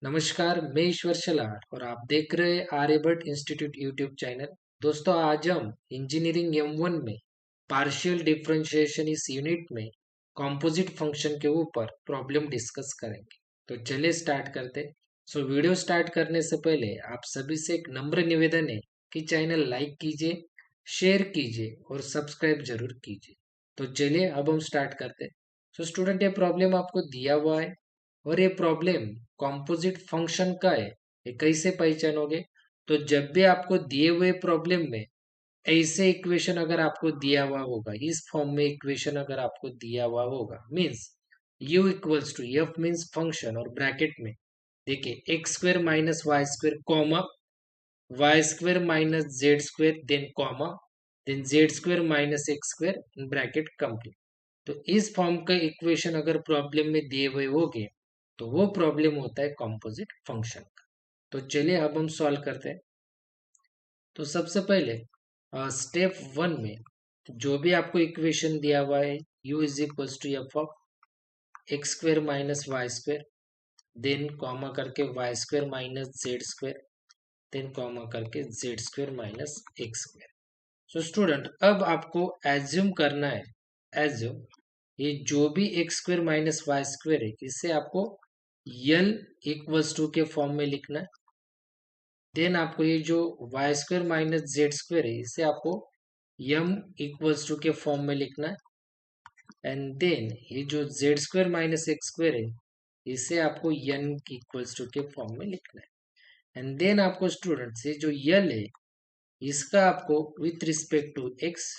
नमस्कार, मैं ईश्वर शलार और आप देख रहे हैं आर्यभट्ट इंस्टीट्यूट यूट्यूब चैनल। दोस्तों, आज हम इंजीनियरिंग M1 में पार्शियल डिफरेंशिएशन इस यूनिट में कंपोजिट फंक्शन के ऊपर प्रॉब्लम डिस्कस करेंगे। तो चलिए स्टार्ट करते हैं। वीडियो स्टार्ट करने से पहले आप सभी से एक नम्र निवेदन है कि चैनल लाइक कीजिए, शेयर कीजिए और सब्सक्राइब जरूर कीजिए। तो चलिए अब हम स्टार्ट करते हैं। स्टूडेंट, ये प्रॉब्लम आपको दिया हुआ है और ये प्रॉब्लम कॉम्पोजिट फंक्शन का है। ये कैसे पहचानोगे? तो जब भी आपको दिए हुए प्रॉब्लम में ऐसे इक्वेशन अगर आपको दिया हुआ होगा, इस फॉर्म में इक्वेशन अगर आपको दिया हुआ होगा, means u equals to f means function और ब्रैकेट में देखिए x square minus Y square comma y square minus Z square then comma then z square minus x square bracket complete. तो इस फॉर्म का इक्वेशन अगर problem में दिए हुए होंगे तो वो प्रॉब्लम होता है कंपोजिट फंक्शन का। तो चलिए अब हम सॉल्व करते हैं। तो सबसे पहले स्टेप 1 में जो भी आपको इक्वेशन दिया हुआ है u is equals to F of X square minus Y square then comma करके Y square minus Z square then comma करके Z square minus x square. So student, अब आपको एज्यूम करना है, एज्यूम ये जो भी X square minus Y square है इसे आपको यल इक्वल्स टू के फॉर्म में लिखना है। देन आपको ये जो Y square minus Z square है इसे आपको यम इक्वल्स टू के फॉर्म में लिखना है। एंड देन ये जो Z square minus x square है इसे आपको यन इक्वल्स टू के फॉर्म में लिखना है। एंड देन आपको स्टूडेंट्स ये जो यल है इसका आपको with respect to x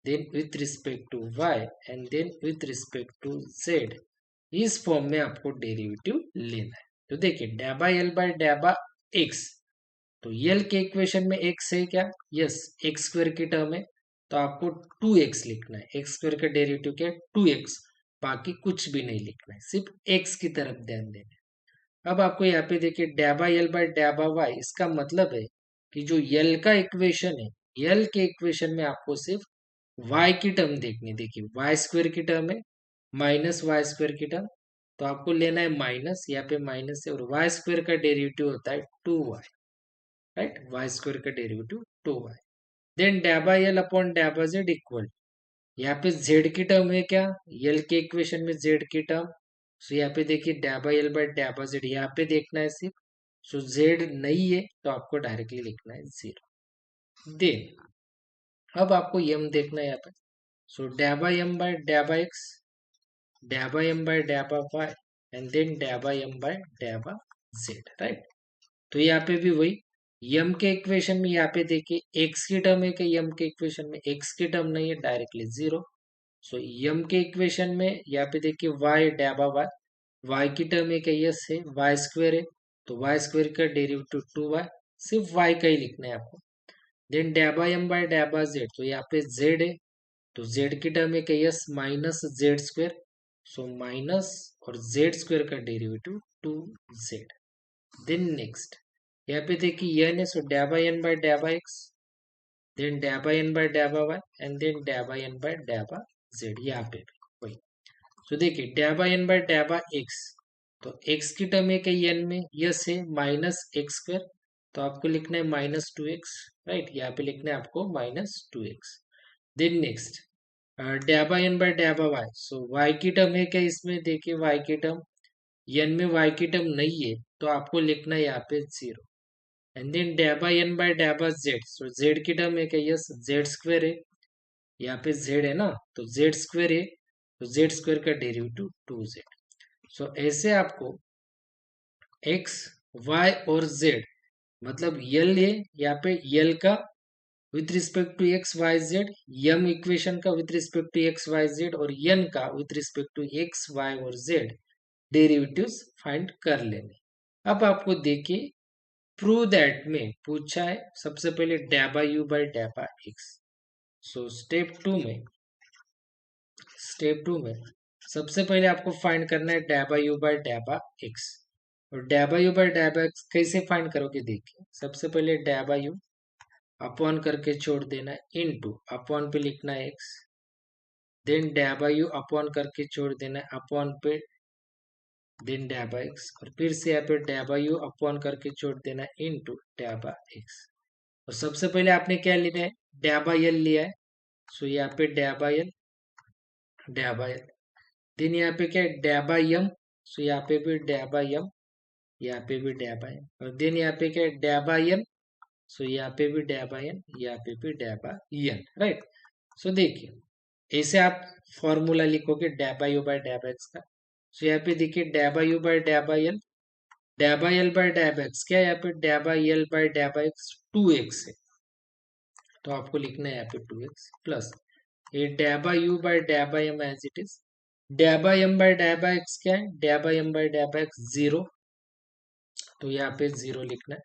then with respect to y and then with respect to z इस फॉर्म में आपको डेरिवेटिव लेना है। तो देखिए डैबा एल बाय डैबा एक्स, तो यल के इक्वेशन में एक्स है क्या? यस, एक्स स्क्वायर की टर्म है, तो आपको 2x लिखना है। एक्स स्क्वायर का डेरिवेटिव क्या है? 2x। बाकी कुछ भी नहीं लिखना है, सिर्फ x की तरफ ध्यान देना है। अब आपको यहाँ पे देखिए डैबा एल बाय डैबा वाई, इसका मतलब है कि जो यल का इक्वेशन है, यल के इक्वेशन में आपको सिर्फ y की टर्म देखनी है। देखिए वाई स्क्वायर की टर्म है माइनस वाई स्क्वायर की टर्म, तो आपको लेना है माइनस, यहाँ पे माइनस है, और वाई स्क्वायर का डेरिवेटिव होता है 2y, राइट? वाई स्क्वायर का डेरिवेटिव 2y। देन डैबा एल अपॉन डैबा जेड इक्वल, यहाँ पे जेड की टर्म है क्या? यल के इक्वेशन में जेड की टर्म, सो यहाँ पे देखिए डैबा एल बाय डैबा जेड, यहाँ पे देखना है सिर्फ, सो जेड नहीं है तो आपको डायरेक्टली लिखना है 0। देन अब आपको यम देखना है यहाँ पे, सो डैबा एम बाय डैबा एक्स डैबा एम बाय डैबा वाई एंड देन डैबा एम बाय डैबा जेड, राइट? तो यहाँ पे भी वही यम के इक्वेशन में यहाँ पे देखिए एक्स की टर्म है कि यम के इक्वेशन में एक्स की टर्म नहीं है, डायरेक्टली 0। सो यम के इक्वेशन में यहाँ पे देखिए वाई डैबा वाई, वाई की टर्म है कि यस है, वाई स्क्वायर है, तो वाई स्क्वायर का डेरिवेटिव 2y, सिर्फ वाई का ही लिखना है आपको। देन डैबा एम बाय डैबा जेड, तो यहाँ पे जेड है, तो जेड की टर्म है कि yes minus Z square, so minus और जेड स्क्वायर का डेरिवेटिव 2z। देन नेक्स्ट यहाँ पे देखिए एन है, सो डैबा एन बाय डैबा एक्स देन डैबा एन बाय डैबा वाई एंड देन डैबा एन बाय डैबा जेड, यहाँ पे भी वही। तो देखिए डैबा एन बाय डैबा एक्स, तो एक्स की टर्म है कि एन में यस है माइनस एक्स स्क्वायर, तो आपको लिखना है माइनस 2x, राइट? यहाँ पे लिखना है आपको माइनस 2x। देन नेक्स्ट डैबा एन बाय डैबा वाई, सो वाई की टर्म है क्या? इसमें देखिए वाई की टर्म, एन में वाई की टर्म नहीं है तो आपको लिखना है यहाँ पे 0। एंड देन डैबा एन बाय डैबा जेड, सो जेड की टर्म है क्या? यस, जेड स्क्वायर है, यहाँ पे जेड है ना, तो जेड स्क्वायर है, तो जेड स्क्वायर का डेरिवेटिव 2z। सो ऐसे आपको एक्स वाई और जेड, मतलब यल है यहाँ पे, यल का with respect to X Y Z, M equation का with respect to X Y Z, और एन का with respect to X Y और जेड डेरिवेटिव्स फाइंड कर लेने। अब आपको देखिए प्रूव दैट में पूछा है सबसे पहले डैबा यू बाय डैबा एक्स। सो स्टेप टू में सबसे पहले आपको फाइंड करना है डैबा यू बाय डैबा एक्स। और डैबा यू बाय डैबा एक्स कैसे फाइंड करोगे? देखिए सबसे पहले डैबा यू अपॉन करके छोड़ देना है, इनटू अपॉन पे लिखना है एक्स, देन डैबा यू अपॉन करके छोड़ देना है, अपॉन पे देन डैबा एक्स, और फिर से यहाँ पे डैबा यू अपॉन करके छोड़ देना इनटू डैबा एक्स। और सबसे पहले आपने क्या लेना है, डैबा एल लिया है, सो यहाँ पे डैबा एल, डैबा एल, देन यहाँ पे क्या है डैबा यम, सो यहाँ पे भी डैबा यम, यहाँ पे भी डैबा एम, और देन यहाँ पे क्या है डैबा एन, सो यहाँ पे भी डैबा एन, यहाँ पे भी डैबा एन, राइट। सो देखिए ऐसे आप फॉर्मूला लिखोगे डैबा यू बाय डैबा एक्स का। सो यहाँ पे देखिए डैबा यू बाय डैबा एल, डैबा एल बाय डैबा एक्स, क्या है यहाँ पे डैबा एल बाय डैबा एक्स 2x है, तो आपको लिखना है यहाँ पे 2x प्लस ये डैबा यू बाय डैबा एम एज इट इज, डैबा एम बाय डैबा एक्स क्या है, डैबा एम बाय डैबा एक्स 0, तो यहाँ पे 0 लिखना है।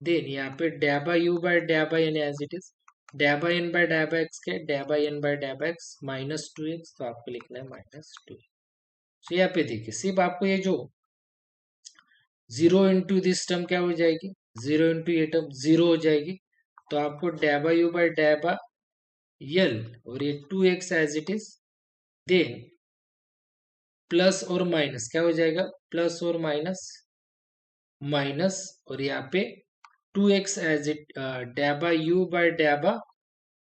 देन यहाँ पे डैबा यू बाय डैबा एन एज इट इज, डैबा एन बाय डैबा एक्स क्या है, डैबा एन बाय डैबा एक्स -2x, तो आपको लिखना है -2। तो यहाँ पे देखिए सिर्फ आपको ये जो 0 इंटू दिस टर्म क्या हो जाएगी, 0 इंटू ये टर्म 0 हो जाएगी, तो आपको डैबा यू बाय डैबा यल और ये 2x as it is, then plus और माइनस क्या हो जाएगा, प्लस और माइनस माइनस, और यहाँ पे 2x एज इट, डैबा यू बाय डैबा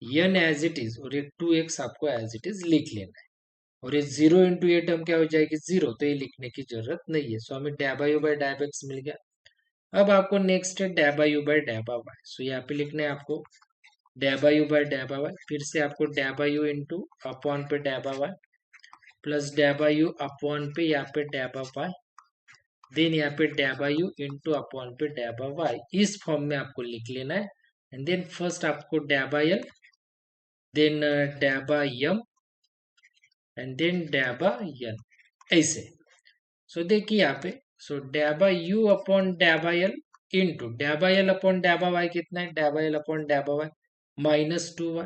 यन एज इट इज, और ये 2x आपको एज इट इज लिख लेना है, और ये 0 इंटू ये टर्म क्या हो जाएगी 0, तो ये लिखने की जरूरत नहीं है। सो हमें डैबा यू बाय डैबा एक्स मिल गया। अब आपको नेक्स्ट है डैबा यू बाय डैबा वाई, सो यहाँ पे लिखना है आपको डैबा यू बाय डैबा वाई, फिर से आपको डैबा यू इंटू अपॉन पे डैबा वाई प्लस डैबा यू अपॉन पे यहाँ पे डैबा वाई, देन यहाँ पे डैबा यू इंटू अपॉन पे डैबा वाई, इस फॉर्म में आपको लिख लेना है। एंड देन फर्स्ट आपको डैबा एल, देन डैबा यम, एंड देन डैबा यन, ऐसे। सो देखिए यहाँ पे, सो डैबा यू अपॉन डैबा एल इंटू डैबा एल अपॉन डैबा वाई कितना है, डैबा एल अपॉन डैबा वाई -2y,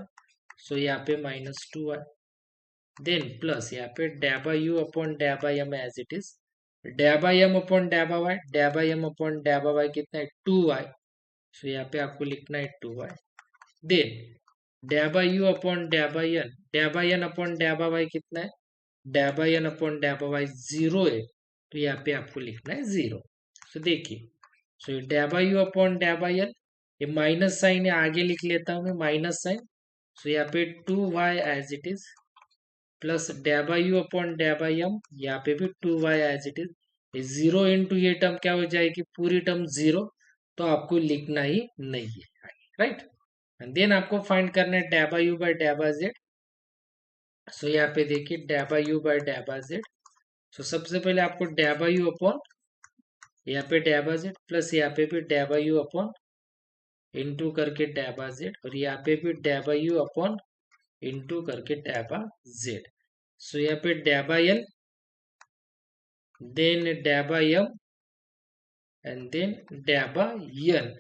सो यहाँ पे -2y, देन प्लस यहाँ पे डैबा यू अपॉन डैबा एम एज इट इज, डैबा एम अपॉन डैबा एम अपॉन डैबा वाई कितना है 2y, सो यहाँ पे आपको लिखना है 2y, देन डैबा यू अपॉन डैबा एन अपॉन डैबा वाई कितना है, डैबा एन अपॉन डैबा वाई 0 है, तो यहाँ पे आपको लिखना है 0। सो देखिए, सो डैबा यू अपॉन डैबा एन, ये माइनस साइन है आगे लिख लेता हूँ मैं माइनस साइन, सो यहाँ पे 2y as it is plus डैबा यू अपॉन डैबा एम, यहाँ पे भी 2y as it is, 0 into ये टर्म क्या हो जाएगी पूरी टर्म 0, तो आपको लिखना ही नहीं है, राइट। एंड देन आपको फाइंड करना है डैबा यू बाय डैबा जेड। सो यहाँ पे देखिए डैबा यू बाय डैबा जेड, सो सबसे पहले आपको डैबा यू अपॉन यहाँ पे डैबा जेड प्लस यहाँ पे भी डैबा यू अपॉन इंटू करके डैबा जेड, और यहाँ पे भी डैबा यू अपॉन इंटू करके डैबा जेड। सो यहाँ पे डैबा एल, देन डैबा एम, एंड देन डैबा एन,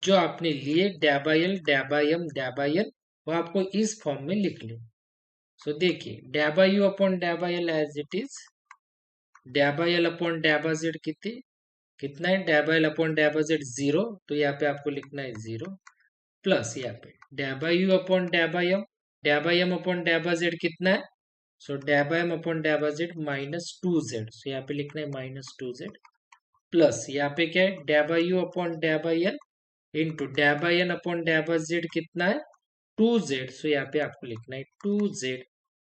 जो आपने लिए डैबा एल डैबा एम डैबा एन, वो आपको इस फॉर्म में लिख ले। सो देखिए डैबा यू अपॉन डैबा एल एज इट इज, डैबा एल अपॉन डैबा जेड कितना है, डैबा एल अपॉन डैबा जेड 0, तो यहाँ पे आपको लिखना है 0 प्लस यहाँ पे डैबा यू अपॉन डैबा एम अपॉन डैबा जेड कितना है, सो डैबा एम अपॉन डैबा जेड -2z, सो यहाँ पे लिखना है -2z प्लस यहाँ पे क्या है डैबा यू अपॉन डैबा एन इंटू डैबा एन अपॉन डैबा जेड कितना है 2z, सो यहाँ पे आपको लिखना है 2z,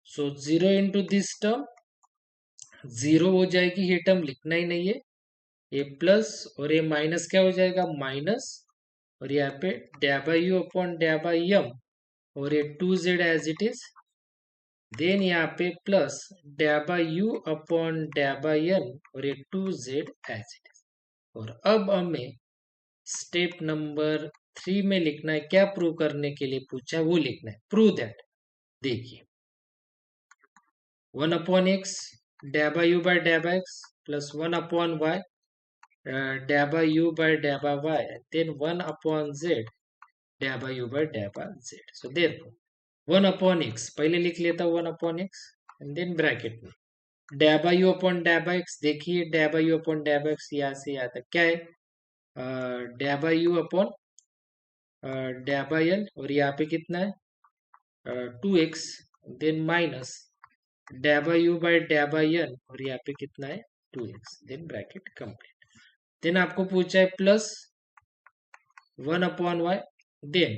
so 0 into this term 0 हो जाएगी, ये टर्म लिखना ही नहीं है, ये प्लस और ये माइनस क्या हो जाएगा माइनस, और यहाँ पे डैबा यू अपॉन डैबा एम, और ये 2z as it is, then यहाँ पे प्लस डैबा यू अपॉन डैबा एन, और ये 2z एज इट इज। और अब हमें स्टेप नंबर 3 में लिखना है, क्या प्रूव करने के लिए पूछा है वो लिखना है, प्रूव दैट। देखिए 1 अपॉन एक्स डैबा यू बाय डैबा एक्स प्लस 1 अपॉन वाई डैबा यू बाय डैबा वाई, देन 1 अपॉन जेड डैबा यू बाय डैबा Z. So therefore 1 upon x पहले लिख लेता हूँ 1 upon x, and then bracket में डैबा यू अपॉन डैबा एक्स, देखिए डैबा यू अपॉन डैबा एक्स यहाँ से यहाँ तक क्या है, डैबा यू अपॉन डैबा एल, और यहाँ पे कितना है 2x, देन माइनस डैबा यू बाय डैबा एन, और यहाँ पे कितना है 2x, then bracket complete. Then आपको पूछा है प्लस 1/y, देन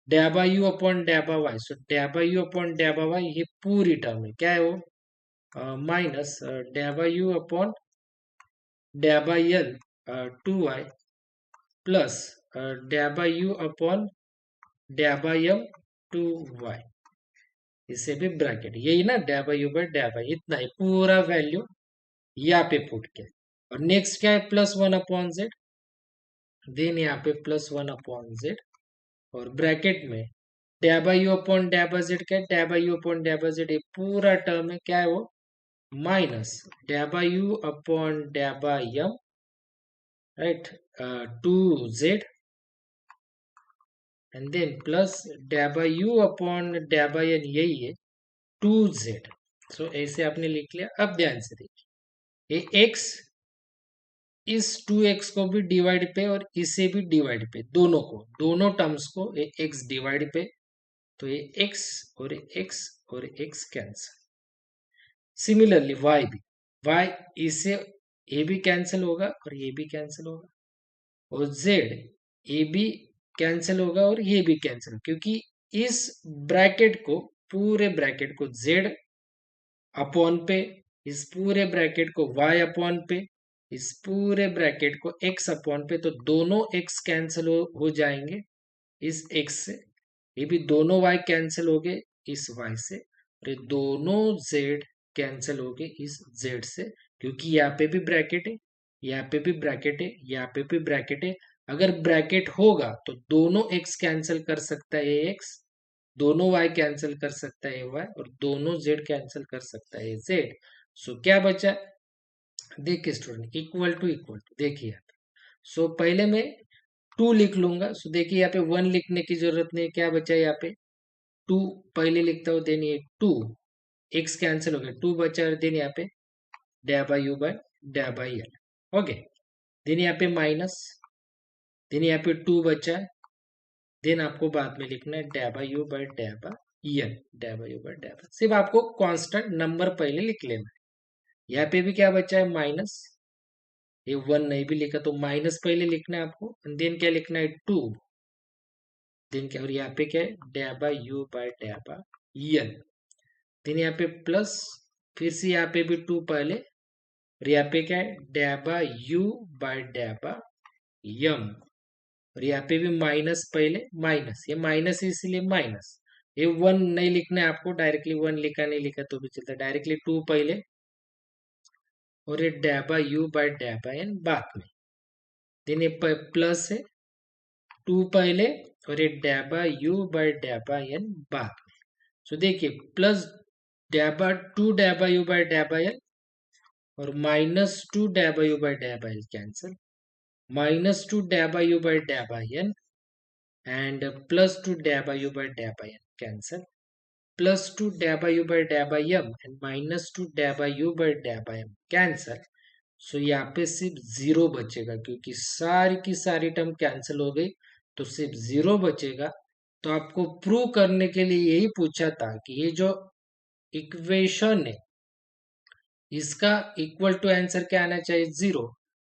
डैबा यू अपॉन डैबा वाई। सो डैबा यू अपॉन डैबा वाई ये पूरी टर्म है, क्या है वो, माइनस डैबा यू अपॉन डैबा यल 2y प्लस डैबा यू अपॉन डैबा यम 2y, इससे भी ब्रैकेट, यही ना डैबा यू बाय डैबा, इतना ही पूरा वैल्यू यहाँ पे पुट किया। और नेक्स्ट क्या है, प्लस 1/z, देन यहाँ पे प्लस 1/z और ब्रैकेट में डैबा यू अपॉन डैबा जेड, क्या है डैबा यू अपॉन डैबा जेड, ये पूरा टर्म है, क्या है वो, माइनस डैबा यू अपॉन डैबा m, right, 2z, and then plus डैबा यू अपॉन डैबा एन, यही है 2z। सो ऐसे आपने लिख लिया। अब ध्यान से देखिए, ये x इस 2x को भी डिवाइड पे और इसे भी डिवाइड पे, दोनों को, दोनों टर्म्स को ये x डिवाइड पे, तो ये x और x और x कैंसिल। सिमिलरली y भी, y इसे ये भी कैंसिल होगा और ये भी कैंसिल होगा, और z ये भी कैंसिल होगा और ये भी कैंसिल, क्योंकि इस ब्रैकेट को, पूरे ब्रैकेट को z अपॉन पे, इस पूरे ब्रैकेट को y अपॉन पे, इस पूरे ब्रैकेट को x अपॉन पे, तो दोनों x कैंसिल हो जाएंगे इस x से, ये भी दोनों y कैंसिल हो गए इस y से, और ये दोनों z कैंसिल हो गए इस z से, क्योंकि यहाँ पे भी ब्रैकेट है, यहाँ पे भी ब्रैकेट है, यहाँ पे भी ब्रैकेट है। अगर ब्रैकेट होगा तो दोनों x कैंसिल कर सकता है x, दोनों y कैंसिल कर सकता है y, और दोनों z कैंसिल कर सकता है z। सो क्या बचा, देखिए स्टूडेंट, इक्वल टू देखिए, सो पहले मैं 2 लिख लूंगा। सो देखिए यहाँ पे 1 लिखने की जरूरत नहीं है, क्या बचा यहाँ पे 2 पहले लिखता हूँ, देन ये 2 x कैंसिल हो गया, 2 बचा, और देन यहाँ पे डैबा यू बाय डैबा यल, ओके, देन यहाँ पे माइनस, देन यहाँ पे 2 बचा है, देन आपको बाद में लिखना है डैबा यू बाय डैबा यल, डैबा यू बाय डैबा, सिर्फ आपको कांस्टेंट नंबर पहले लिख लेना है। यहाँ पे भी क्या बचा है, माइनस, ये 1 नहीं भी लिखा तो माइनस पहले लिखना है आपको, देन क्या लिखना है 2, देन क्या, और यहाँ पे क्या है डैबा यू बाय डैबा यल, देन यहाँ पे प्लस, फिर से यहाँ पे भी 2 पहले, और यहाँ पे क्या है डैबा यू बाय डैबा यम, और यहाँ पे भी माइनस पहले, माइनस, ये माइनस है इसलिए माइनस, ये 1 नहीं लिखना है आपको, डायरेक्टली 1 लिखा नहीं लिखा तो भी चलता है, डायरेक्टली 2 पहले, और ये डैबा यू बाय डैबा एन बाद में, देन ये प्लस है 2 पहले, और ये डैबा यू बाय डैबा एन बाद में। सो देखिए प्लस डैबा 2 डैबा यू बाय डैबा एल, और माइनस 2 डैबा यू बाय डैबा एल कैंसिल, माइनस 2 डैबा यू बाय डैबा एन, एंड प्लस 2 डैबा यू बाय डैबा एन कैंसिल, प्लस 2 डैबा यू बाय डैबा यम, एंड माइनस 2 डैबा यू बाय डैबा एम कैंसिल। सो यहाँ पे सिर्फ 0 बचेगा, क्योंकि सारी की सारी टर्म कैंसिल हो गई, तो सिर्फ 0 बचेगा। तो आपको प्रूव करने के लिए यही पूछा था कि ये जो इक्वेशन है, इसका इक्वल टू आंसर क्या आना चाहिए, 0।